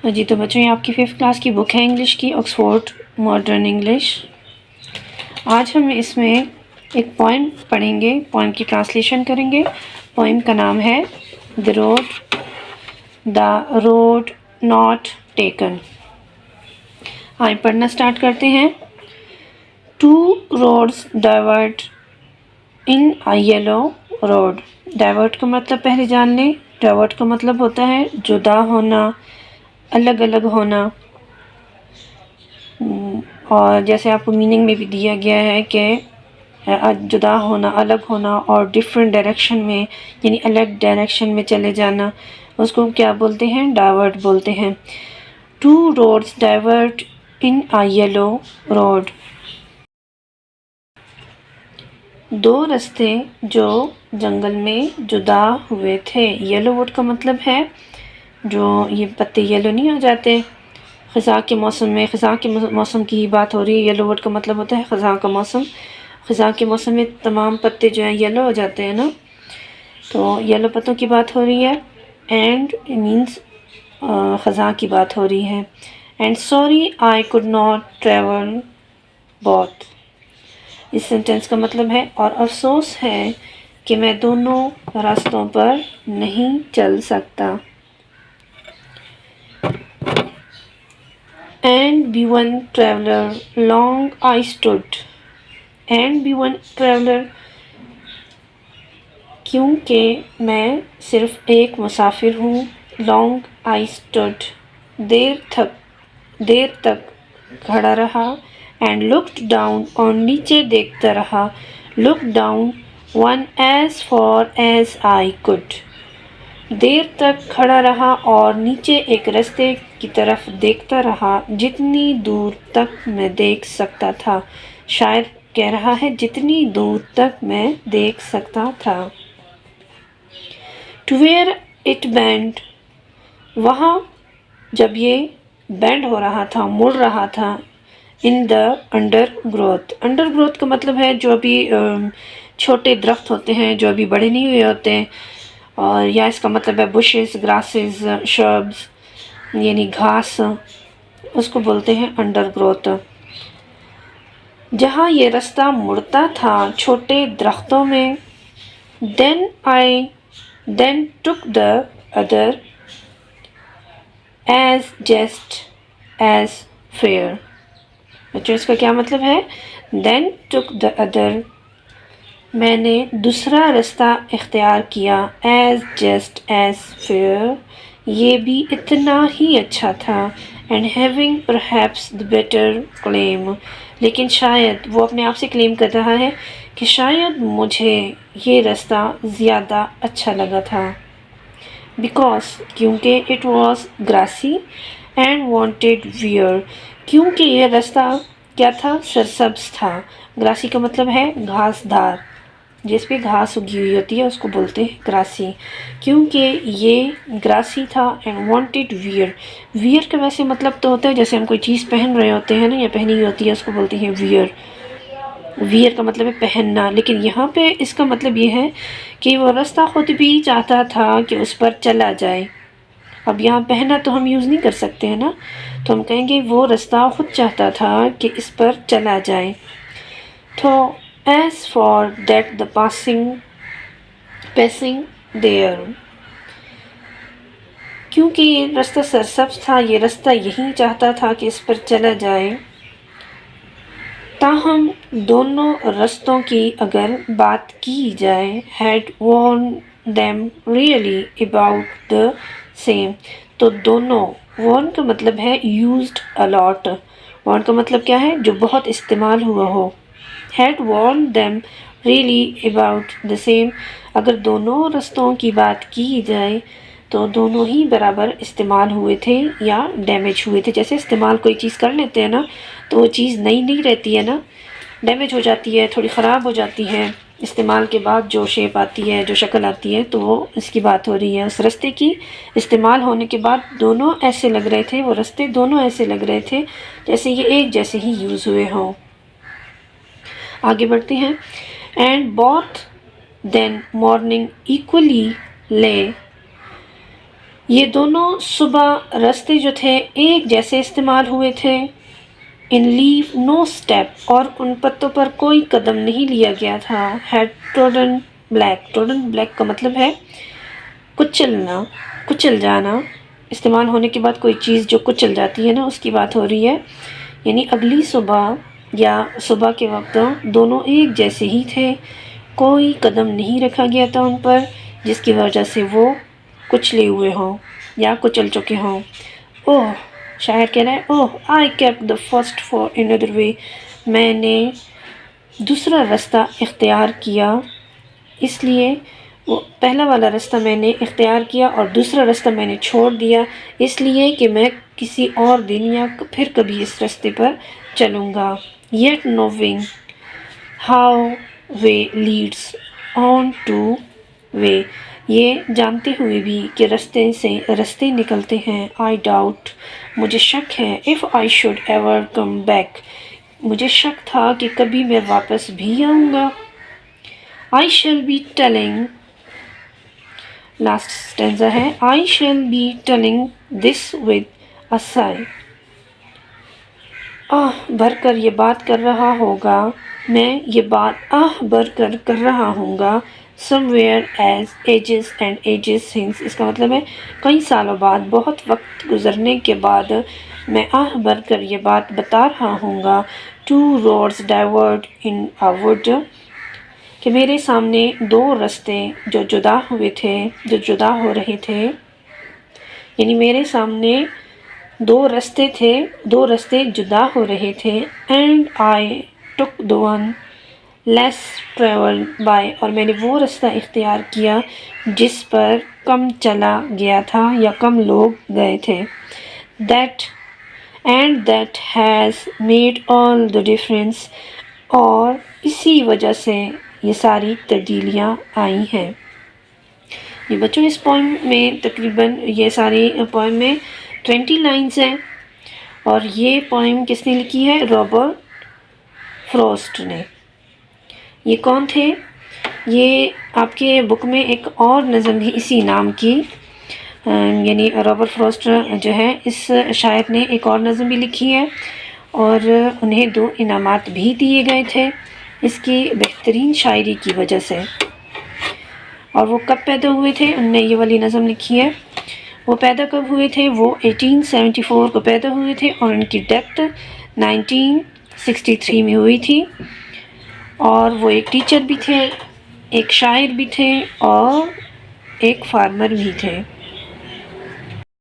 جی تو بچوں یہ آپ کی 5th کلاس کی بک ہے انگلش کی، آکسفورڈ ماڈرن انگلش۔ آج ہم اس میں ایک پوئم پڑھیں گے، پوئم کی ٹرانسلیشن کریں گے۔ پوئم کا نام ہے دا روڈ ناٹ ٹیکن۔ آئے پڑھنا سٹارٹ کرتے ہیں۔ Two roads divert in yellow road. Divert کا مطلب پہلے جان لیں۔ ڈائیورٹ کا مطلب ہوتا ہے جدا ہونا، الگ الگ ہونا، اور جیسے آپ کو میننگ میں بھی دیا گیا ہے کہ جدا ہونا، الگ ہونا، اور ڈفرینٹ ڈائریکشن میں یعنی الگ ڈائریکشن میں چلے جانا، اس کو کیا بولتے ہیں؟ ڈائیورٹ بولتے ہیں۔ Two roads divert in yellow road. دو رستے جو جنگل میں جدا ہوئے تھے۔ یلو روڈ کا مطلب ہے جو یہ پتے یلو نہیں ہو جاتے خزاں کے موسم میں، خزاں کے موسم کی ہی بات ہو رہی ہے۔ یلو روڈ کا مطلب ہوتا ہے خزاں کا موسم۔ خزاں کے موسم میں تمام پتے جو ہیں یلو ہو جاتے ہیں نا، تو یلو پتوں کی بات ہو رہی ہے۔ اینڈ مینس خزاں کی بات ہو رہی ہے۔ And sorry I could not travel both. اس سینٹینس کا مطلب ہے اور افسوس ہے کہ میں دونوں راستوں پر نہیں چل سکتا۔ And be one traveler, long I stood. And be one traveler, کیونکہ میں صرف ایک مسافر ہوں۔ Long I stood. دیر تک کھڑا رہا۔ And looked down, اور نیچے دیکھتا رہا۔ Looked down one as far as I could. دیر تک کھڑا رہا اور نیچے ایک رستے کی طرف دیکھتا رہا جتنی دور تک میں دیکھ سکتا تھا۔ شاعر کہہ رہا ہے جتنی دور تک میں دیکھ سکتا تھا۔ To where it bent، وہاں جب یہ بینڈ ہو رہا تھا، مڑ رہا تھا۔ In the undergrowth۔ undergrowth کا مطلب ہے جو ابھی چھوٹے درخت ہوتے ہیں جو ابھی بڑے نہیں ہوئے ہوتے، اور یا اس کا مطلب ہے bushes، grasses، shrubs یعنی گھاس، اس کو بولتے ہیں انڈر گروتھ۔ جہاں یہ رستہ مڑتا تھا چھوٹے درختوں میں۔ Then took the other as just as fair۔ بچوں اس کا کیا مطلب ہے؟ Then took the other، میں نے دوسرا رستہ اختیار کیا۔ As just as fair، یہ بھی اتنا ہی اچھا تھا۔ And having perhaps the better claim، لیکن شاید وہ اپنے آپ سے کلیم کر رہا ہے کہ شاید مجھے یہ رستہ زیادہ اچھا لگا تھا۔ Because، کیونکہ it was grassy and wanted wear، کیونکہ یہ رستہ کیا تھا؟ سرسبز تھا۔ گراسی کا مطلب ہے گھاس دار، جس پہ گھاس اگی ہوئی ہوتی ہے اس کو بولتے ہیں گراسی۔ کیونکہ یہ گراسی تھا اینڈ وانٹیڈ ویئر۔ ویئر کا ویسے مطلب تو ہوتا ہے جیسے ہم کوئی چیز پہن رہے ہوتے ہیں نا، یا پہنی ہوئی ہوتی ہے، اس کو بولتے ہیں ویئر۔ ویئر کا مطلب ہے پہننا، لیکن یہاں پہ اس کا مطلب یہ ہے کہ وہ رستہ خود بھی چاہتا تھا کہ اس پر چلا جائے۔ اب یہاں پہنا تو ہم یوز نہیں کر سکتے ہیں نا، تو ہم کہیں گے وہ رستہ خود چاہتا تھا کہ اس پر چلا جائے۔ تو as for that the passing there، کیونکہ یہ رستہ سرسبز تھا، یہ رستہ یہی چاہتا تھا کہ اس پر چلا جائے۔ تاہم دونوں رستوں کی اگر بات کی جائے، had warned them really about the same، تو دونوں، warn کا مطلب ہے used a lot۔ warn کا مطلب کیا ہے؟ جو بہت استعمال ہوا ہو۔ had warned them really about the same، اگر دونوں رستوں کی بات کی جائے تو دونوں ہی برابر استعمال ہوئے تھے یا ڈیمیج ہوئے تھے۔ جیسے استعمال کوئی چیز کر لیتے ہیں نا تو وہ چیز نئی نہیں رہتی ہے نا، ڈیمیج ہو جاتی ہے، تھوڑی خراب ہو جاتی ہے۔ استعمال کے بعد جو شیپ آتی ہے، جو شکل آتی ہے، تو وہ اس کی بات ہو رہی ہے اس رستے کی۔ استعمال ہونے کے بعد دونوں ایسے لگ رہے تھے، وہ رستے دونوں ایسے لگ رہے تھے جیسے یہ ایک جیسے ہی یوز ہوئے ہوں۔ آگے بڑھتے ہیں۔ And both then morning equally lay، یہ دونوں صبح رستے جو تھے ایک جیسے استعمال ہوئے تھے. ان لیف نو اسٹیپ، اور ان پتوں پر کوئی قدم نہیں لیا گیا تھا. ہیڈ ٹروڈن بلیک، ٹروڈن بلیک کا مطلب ہے کچلنا، کچل جانا. استعمال ہونے کے بعد کوئی چیز جو کچل جاتی ہے نا، اس کی بات ہو رہی ہے. یعنی اگلی صبح یا صبح کے وقت دونوں ایک جیسے ہی تھے، کوئی قدم نہیں رکھا گیا تھا ان پر جس کی وجہ سے وہ کچلے ہوئے ہوں یا کچل چکے ہوں. اوہ، شاعر کہہ رہا ہے، oh I kept the first for another way، میں نے دوسرا رستہ اختیار کیا، اس لیے وہ پہلا والا رستہ میں نے اختیار کیا اور دوسرا رستہ میں نے چھوڑ دیا، اس لیے کہ میں کسی اور دن یا پھر کبھی اس رستے پر چلوں گا. yet knowing how way leads on to way، یہ جانتے ہوئے بھی کہ رستے سے رستے نکلتے ہیں. I doubt، مجھے شک ہے. if I should ever come back، مجھے شک تھا کہ کبھی میں واپس بھی آؤں گا. I shall be telling، last stanza ہے، I shall be telling this with a sigh، آہ بھر کر یہ بات کر رہا ہوگا، میں یہ بات آہ بھر کر کر رہا ہوں گا. somewhere as ages and ages since، اس کا مطلب ہے کئی سالوں بعد، بہت وقت گزرنے کے بعد میں آہ بھر کر یہ بات بتا رہا ہوں گا. two roads diverge in a wood، کہ میرے سامنے دو رستے جو جدا ہوئے تھے، جو جدا ہو رہے تھے، یعنی میرے سامنے دو رستے تھے، دو رستے جدا ہو رہے تھے. and I took the one less traveled by، اور میں نے وہ رستہ اختیار کیا جس پر کم چلا گیا تھا یا کم لوگ گئے تھے. that has made all the difference، اور اسی وجہ سے یہ ساری تبدیلیاں آئی ہیں. یہ بچوں اس پوئم میں تقریباً یہ ساری پوئم میں 20 لائنز ہیں، اور یہ پوئم کس نے لکھی ہے؟ رابرٹ فروسٹ نے. یہ کون تھے؟ یہ آپ کے بک میں ایک اور نظم بھی اسی نام کی، یعنی رابرٹ فروسٹ جو ہے اس شاعر نے ایک اور نظم بھی لکھی ہے، اور انہیں 2 انعامات بھی دیے گئے تھے اس کی بہترین شاعری کی وجہ سے. اور وہ کب پیدا ہوئے تھے؟ انہوں نے یہ والی نظم لکھی ہے. وہ پیدا کب ہوئے تھے؟ وہ 1874 کو پیدا ہوئے تھے، اور ان کی ڈیتھ 1963 میں ہوئی تھی. اور وہ ایک ٹیچر بھی تھے، ایک شاعر بھی تھے، اور ایک فارمر بھی تھے.